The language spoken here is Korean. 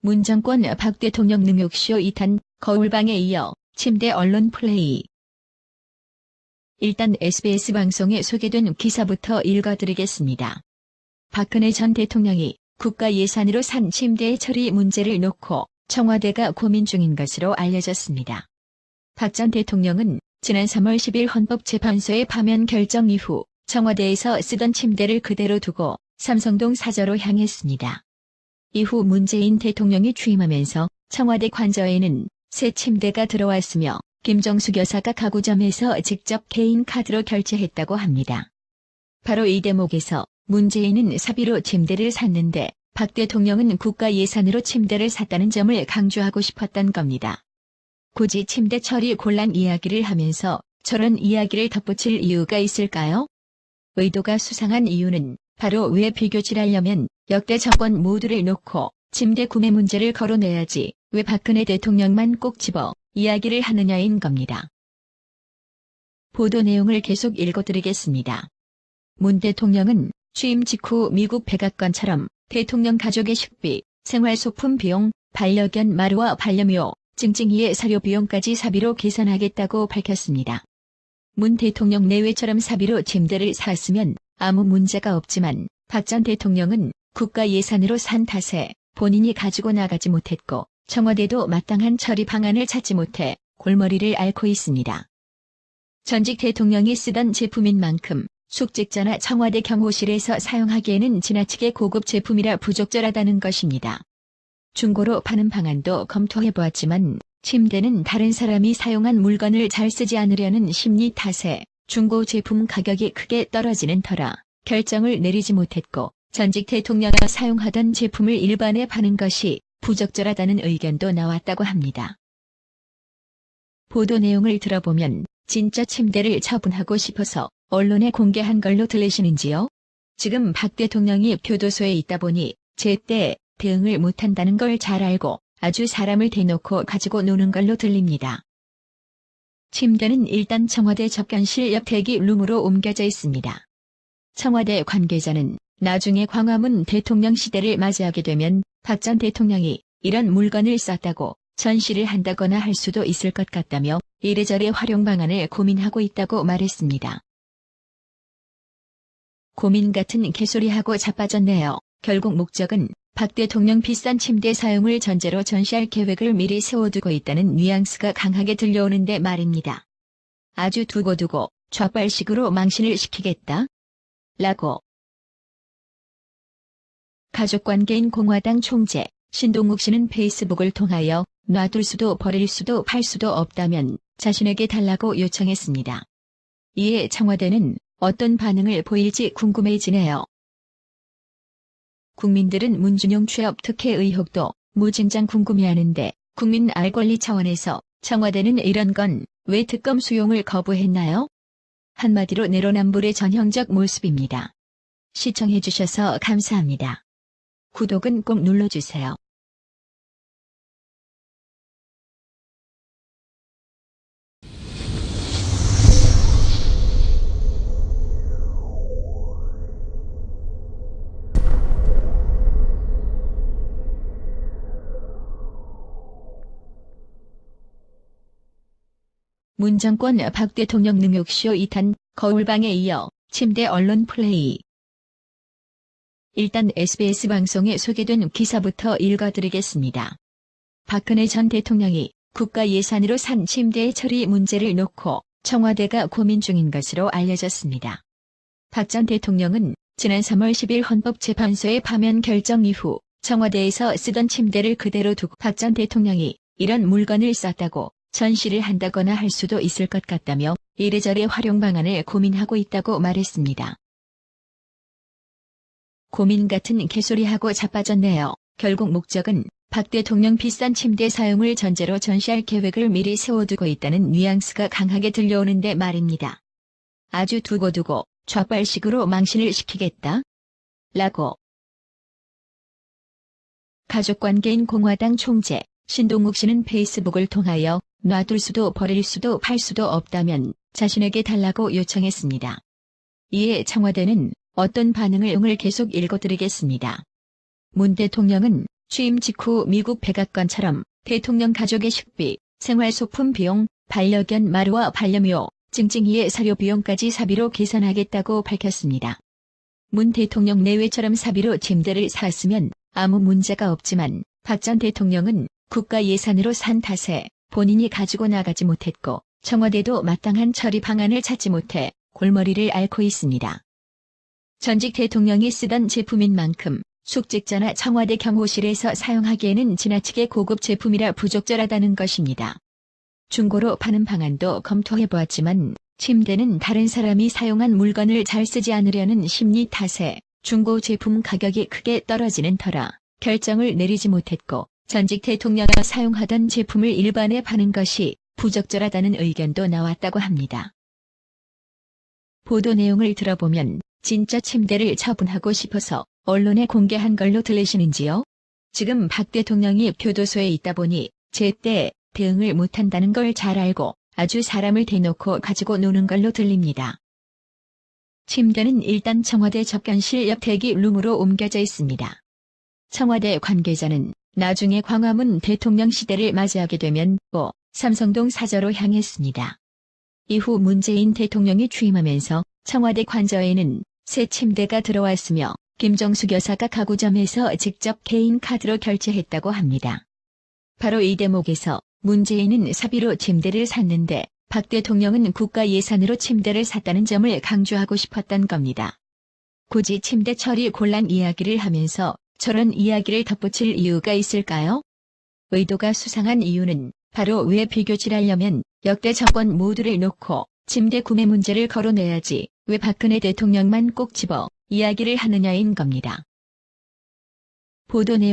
문 정권 박 대통령 능욕쇼 2탄, 거울방에 이어 침대 언론 플레이. 일단 SBS 방송에 소개된 기사부터 읽어드리겠습니다. 박근혜 전 대통령이 국가 예산으로 산 침대 처리 문제를 놓고 청와대가 고민 중인 것으로 알려졌습니다. 박 전 대통령은 지난 3월 10일 헌법재판소의 파면 결정 이후 청와대에서 쓰던 침대를 그대로 두고 삼성동 사저로 향했습니다. 이후 문재인 대통령이 취임하면서 청와대 관저에는 새 침대가 들어왔으며 김정숙 여사가 가구점에서 직접 개인 카드로 결제했다고 합니다. 바로 이 대목에서 문재인은 사비로 침대를 샀는데 박 대통령은 국가 예산으로 침대를 샀다는 점을 강조하고 싶었던 겁니다. 굳이 침대 처리 곤란 이야기를 하면서 저런 이야기를 덧붙일 이유가 있을까요? 의도가 수상한 이유는 바로 왜 비교질하려면 역대 정권 모두를 놓고 침대 구매 문제를 거론해야지 왜 박근혜 대통령만 꼭 집어 이야기를 하느냐인 겁니다. 보도 내용을 계속 읽어드리겠습니다. 문 대통령은 취임 직후 미국 백악관처럼 대통령 가족의 식비, 생활소품 비용, 반려견 마루와 반려묘, 찡찡이의 사료 비용까지 사비로 계산하겠다고 밝혔습니다. 문 대통령 내외처럼 사비로 침대를 샀으면 아무 문제가 없지만 박 전 대통령은 국가 예산으로 산 탓에 본인이 가지고 나가지 못했고 청와대도 마땅한 처리 방안을 찾지 못해 골머리를 앓고 있습니다. 전직 대통령이 쓰던 제품인 만큼 숙직자나 청와대 경호실에서 사용하기에는 지나치게 고급 제품이라 부적절하다는 것입니다. 중고로 파는 방안도 검토해보았지만 침대는 다른 사람이 사용한 물건을 잘 쓰지 않으려는 심리 탓에 중고 제품 가격이 크게 떨어지는 터라 결정을 내리지 못했고 전직 대통령이 사용하던 제품을 일반에 파는 것이 부적절하다는 의견도 나왔다고 합니다. 보도 내용을 들어보면 진짜 침대를 처분하고 싶어서 언론에 공개한 걸로 들리시는지요? 지금 박 대통령이 교도소에 있다 보니 제때 대응을 못한다는 걸 잘 알고 아주 사람을 대놓고 가지고 노는 걸로 들립니다. 침대는 일단 청와대 접견실 옆 대기룸으로 옮겨져 있습니다. 청와대 관계자는 나중에 광화문 대통령 시대를 맞이하게 되면 박 전 대통령이 이런 물건을 썼다고 전시를 한다거나 할 수도 있을 것 같다며 이래저래 활용 방안을 고민하고 있다고 말했습니다. 고민 같은 개소리하고 자빠졌네요. 결국 목적은 박 대통령 비싼 침대 사용을 전제로 전시할 계획을 미리 세워두고 있다는 뉘앙스가 강하게 들려오는데 말입니다. 아주 두고두고 좌빨식으로 망신을 시키겠다? 라고. 가족관계인 공화당 총재 신동욱 씨는 페이스북을 통하여 놔둘 수도 버릴 수도 팔 수도 없다면 자신에게 달라고 요청했습니다. 이에 청와대는 어떤 반응을 보일지 궁금해지네요. 국민들은 문준용 취업 특혜 의혹도 무진장 궁금해하는데 국민 알 권리 차원에서 청와대는 이런 건 왜 특검 수용을 거부했나요? 한마디로 내로남불의 전형적 모습입니다. 시청해주셔서 감사합니다. 구독은 꼭 눌러주세요. 문 정권 박 대통령 능욕쇼 2탄, 거울방에 이어 침대 언론 플레이. 일단 SBS 방송에 소개된 기사부터 읽어드리겠습니다. 박근혜 전 대통령이 국가 예산으로 산 침대 처리 문제를 놓고 청와대가 고민 중인 것으로 알려졌습니다. 박 전 대통령은 지난 3월 10일 헌법재판소의 파면 결정 이후 청와대에서 쓰던 침대를 그대로 두고 박 전 대통령이 이런 물건을 썼다고 전시를 한다거나 할 수도 있을 것 같다며 이래저래 활용 방안을 고민하고 있다고 말했습니다. 고민 같은 개소리하고 자빠졌네요. 결국 목적은 박 대통령 비싼 침대 사용을 전제로 전시할 계획을 미리 세워두고 있다는 뉘앙스가 강하게 들려오는데 말입니다. 아주 두고두고 좌빨식으로 망신을 시키겠다? 라고. 가족관계인 공화당 총재 신동욱 씨는 페이스북을 통하여 놔둘 수도 버릴 수도 팔 수도 없다면 자신에게 달라고 요청했습니다. 이에 청와대는 어떤 반응을 계속 읽어드리겠습니다. 문 대통령은 취임 직후 미국 백악관처럼 대통령 가족의 식비, 생활소품 비용, 반려견 마루와 반려묘, 찡찡이의 사료 비용까지 사비로 계산하겠다고 밝혔습니다. 문 대통령 내외처럼 사비로 침대를 샀으면 아무 문제가 없지만 박 전 대통령은 국가 예산으로 산 탓에 본인이 가지고 나가지 못했고 청와대도 마땅한 처리 방안을 찾지 못해 골머리를 앓고 있습니다. 전직 대통령이 쓰던 제품인 만큼 숙직자나 청와대 경호실에서 사용하기에는 지나치게 고급 제품이라 부적절하다는 것입니다. 중고로 파는 방안도 검토해보았지만 침대는 다른 사람이 사용한 물건을 잘 쓰지 않으려는 심리 탓에 중고 제품 가격이 크게 떨어지는 터라 결정을 내리지 못했고 전직 대통령이 사용하던 제품을 일반에 파는 것이 부적절하다는 의견도 나왔다고 합니다. 보도 내용을 들어보면 진짜 침대를 처분하고 싶어서 언론에 공개한 걸로 들리시는지요? 지금 박 대통령이 교도소에 있다 보니 제때 대응을 못한다는 걸 잘 알고 아주 사람을 대놓고 가지고 노는 걸로 들립니다. 침대는 일단 청와대 접견실 옆 대기룸으로 옮겨져 있습니다. 청와대 관계자는 나중에 광화문 대통령 시대를 맞이하게 되면 삼성동 사저로 향했습니다. 이후 문재인 대통령이 취임하면서 청와대 관저에는 새 침대가 들어왔으며 김정숙 여사가 가구점에서 직접 개인 카드로 결제했다고 합니다. 바로 이 대목에서 문재인은 사비로 침대를 샀는데 박 대통령은 국가 예산으로 침대를 샀다는 점을 강조하고 싶었던 겁니다. 굳이 침대 처리 곤란 이야기를 하면서 저런 이야기를 덧붙일 이유가 있을까요? 의도가 수상한 이유는 바로 왜 비교질하려면 역대 정권 모두를 놓고 침대 구매 문제를 거론해야지 왜 박근혜 대통령만 꼭 집어 이야기를 하느냐인 겁니다. 보도 내용